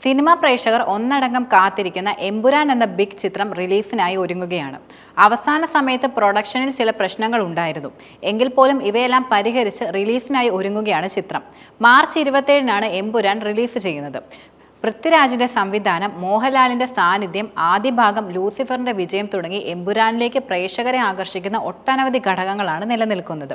Cinema പ്രേക്ഷകർ ഒന്നടങ്കം കാത്തിരിക്കുന്ന എമ്പുരാൻ എന്ന ബിഗ് ചിത്രം റിലീസിനായി ഒരുങ്ങുകയാണ്. അവസാന സമയത്ത് പ്രൊഡക്ഷനിൽ ചില പ്രശ്നങ്ങൾ ഉണ്ടായിരുന്നു. എങ്കിൽ പോലും ഇവയെല്ലാം പരിഹരിച്ച് റിലീസിനായി ഒരുങ്ങുകയാണ് ചിത്രം. മാർച്ച് 27-നാണ് എമ്പുരാൻ റിലീസ് ചെയ്യുന്നത്. പൃഥ്വിരാജിന്റെ സംവിധാനം, മോഹൻലാലിന്റെ സാന്നിധ്യം, ആദ്യ ഭാഗം, ലൂസിഫറിന്റെ വിജയം തുടങ്ങി എമ്പുരാനിലേക്ക് പ്രേക്ഷകരെ ആകർഷിക്കുന്ന ഒട്ടനവധി ഘടകങ്ങളാണ് നിലനിൽക്കുന്നത്.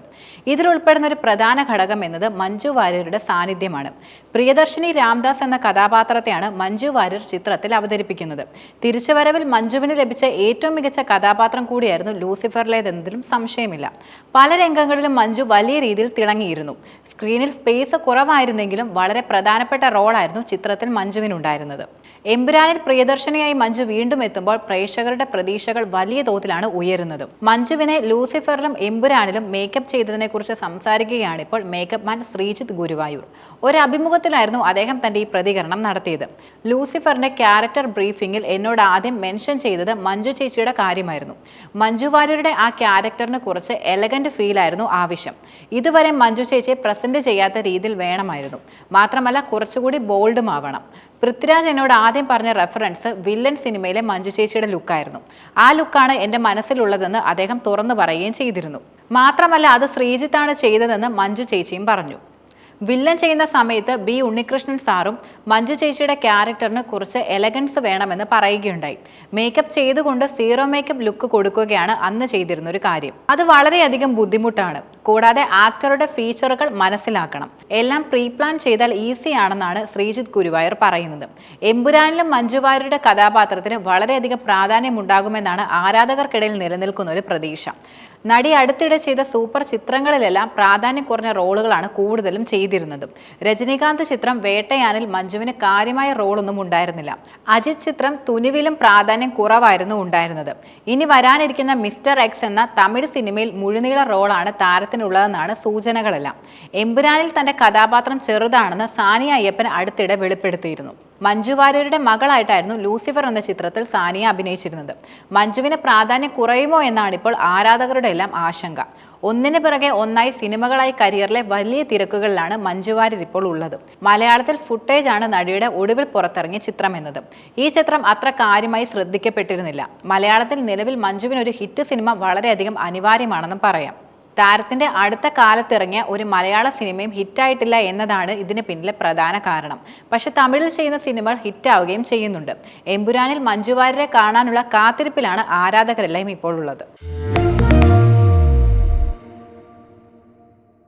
ഇതിലുൾപ്പെടുന്ന ഒരു പ്രധാന ഘടകം എന്നത് മഞ്ജു വാര്യരുടെ സാന്നിധ്യമാണ്. പ്രിയദർശിനി രാംദാസ് എന്ന കഥാപാത്രത്തെയാണ് മഞ്ജു വാര്യർ ചിത്രത്തിൽ അവതരിപ്പിക്കുന്നത്. തിരിച്ചുവരവിൽ മഞ്ജുവിന് ലഭിച്ച ഏറ്റവും മികച്ച കഥാപാത്രം കൂടിയായിരുന്നു ലൂസിഫറിലേതെന്നതിലും സംശയമില്ല. പല രംഗങ്ങളിലും മഞ്ജു വലിയ രീതിയിൽ തിളങ്ങിയിരുന്നു. സ്ക്രീനിൽ സ്പേസ് കുറവായിരുന്നെങ്കിലും വളരെ പ്രധാനപ്പെട്ട റോളായിരുന്നു ചിത്രത്തിൽ മഞ്ജുവിനുണ്ടായിരുന്നത്. എമ്പുരാനിൽ പ്രിയദർശിനിയായി മഞ്ജു വീണ്ടും എത്തുമ്പോൾ പ്രേക്ഷകരുടെ പ്രതീക്ഷകൾ വലിയ തോതിലാണ് ഉയരുന്നത്. മഞ്ജുവിനെ ലൂസിഫറിലും എമ്പുരാനിലും മേക്കപ്പ് ചെയ്തതിനെ കുറിച്ച് സംസാരിക്കുകയാണ് ഇപ്പോൾ മേക്കപ്പ് മാൻ ശ്രീജിത്ത് ഗുരുവായൂർ. ഒരു അഭിമുഖത്തിലായിരുന്നു അദ്ദേഹം തന്റെ ഈ പ്രതികരണം നടത്തിയത്. ലൂസിഫറിന്റെ ക്യാരക്ടർ ബ്രീഫിംഗിൽ എന്നോട് ആദ്യം മെൻഷൻ ചെയ്തത് മഞ്ജു ചേച്ചിയുടെ കാര്യമായിരുന്നു. മഞ്ജു വാര്യരുടെ ആ ക്യാരക്ടറിന് കുറച്ച് എലഗന്റ് ഫീലായിരുന്നു ആവശ്യം. ഇതുവരെ മഞ്ജു ചേച്ചിയെ പ്രസന്റ് ചെയ്യാത്ത രീതിയിൽ വേണമായിരുന്നു. മാത്രമല്ല കുറച്ചുകൂടി ബോൾഡും ആവണം. പൃഥ്വിരാജ് എന്നോട് ആദ്യം പറഞ്ഞ റെഫറൻസ് വില്ലൻ സിനിമയിലെ മഞ്ജു ചേച്ചിയുടെ ലുക്കായിരുന്നു. ആ ലുക്കാണ് എൻ്റെ മനസ്സിലുള്ളതെന്ന് അദ്ദേഹം തുറന്നു പറയുകയും ചെയ്തിരുന്നു. മാത്രമല്ല അത് ശ്രീജിത്താണ് ചെയ്തതെന്ന് മഞ്ജു ചേച്ചിയും പറഞ്ഞു. വില്ലൻ ചെയ്യുന്ന സമയത്ത് ബി ഉണ്ണികൃഷ്ണൻ സാറും മഞ്ജു ചേച്ചിയുടെ ക്യാരക്ടറിന് കുറച്ച് എലഗൻസ് വേണമെന്ന് പറയുകയുണ്ടായി. മേക്കപ്പ് ചെയ്തുകൊണ്ട് സീറോ മേക്കപ്പ് ലുക്ക് കൊടുക്കുകയാണ് അന്ന് ചെയ്തിരുന്ന ഒരു കാര്യം. അത് വളരെയധികം ബുദ്ധിമുട്ടാണ്. കൂടാതെ ആക്ടറുടെ ഫീച്ചറുകൾ മനസ്സിലാക്കണം. എല്ലാം പ്രീ പ്ലാൻ ചെയ്താൽ ഈസി ആണെന്നാണ് ശ്രീജിത്ത് ഗുരുവായൂർ പറയുന്നത്. എമ്പുരാനിലും മഞ്ജു വാര്യരുടെ കഥാപാത്രത്തിന് വളരെയധികം പ്രാധാന്യമുണ്ടാകുമെന്നാണ് ആരാധകർക്കിടയിൽ നിലനിൽക്കുന്ന ഒരു പ്രതീക്ഷ. നടി അടുത്തിടെ ചെയ്ത സൂപ്പർ ചിത്രങ്ങളിലെല്ലാം പ്രാധാന്യം കുറഞ്ഞ റോളുകളാണ് കൂടുതലും ചെയ്തിരുന്നത്. രജനീകാന്ത് ചിത്രം വേട്ടയാനിൽ മഞ്ജുവിന് കാര്യമായ റോളൊന്നും ഉണ്ടായിരുന്നില്ല. അജിത് ചിത്രം തുനിവിലും പ്രാധാന്യം കുറവായിരുന്നു ഉണ്ടായിരുന്നത്. ഇനി വരാനിരിക്കുന്ന മിസ്റ്റർ എക്സ് എന്ന തമിഴ് സിനിമയിൽ മുഴുനീള റോളാണ് താരത്തിനുള്ളതെന്നാണ് സൂചനകളെല്ലാം. എമ്പുരാനിൽ തന്റെ കഥാപാത്രം ചെറുതാണെന്ന് സാനിയ അയ്യപ്പൻ അടുത്തിടെ വെളിപ്പെടുത്തിയിരുന്നു. മഞ്ജു വാര്യരുടെ മകളായിട്ടായിരുന്നു ലൂസിഫർ എന്ന ചിത്രത്തിൽ സാനിയ അഭിനയിച്ചിരുന്നത്. മഞ്ജുവിന് പ്രാധാന്യം കുറയുമോ എന്നാണ് ഇപ്പോൾ ആരാധകരുടെ എല്ലാം ആശങ്ക. ഒന്നിന് പിറകെ ഒന്നായി സിനിമകളായി കരിയറിലെ വലിയ തിരക്കുകളിലാണ് മഞ്ജു വാര്യർ ഇപ്പോൾ ഉള്ളത്. മലയാളത്തിൽ ഫുട്ടേജ് ആണ് നടിയുടെ ഒടുവിൽ പുറത്തിറങ്ങിയ ചിത്രം എന്നത്. ഈ ചിത്രം അത്ര കാര്യമായി ശ്രദ്ധിക്കപ്പെട്ടിരുന്നില്ല. മലയാളത്തിൽ നിലവിൽ മഞ്ജുവിന് ഒരു ഹിറ്റ് സിനിമ വളരെയധികം അനിവാര്യമാണെന്നും പറയാം. താരത്തിന്റെ അടുത്ത കാലത്തിറങ്ങിയ ഒരു മലയാള സിനിമയും ഹിറ്റായിട്ടില്ല എന്നതാണ് ഇതിന് പിന്നിലെ പ്രധാന കാരണം. പക്ഷെ തമിഴിൽ ചെയ്യുന്ന സിനിമകൾ ഹിറ്റാവുകയും ചെയ്യുന്നുണ്ട്. എമ്പുരാനിൽ മഞ്ജു വാര്യരെ കാണാനുള്ള കാത്തിരിപ്പിലാണ് ആരാധകരെല്ലാം ഇപ്പോൾ ഉള്ളത്.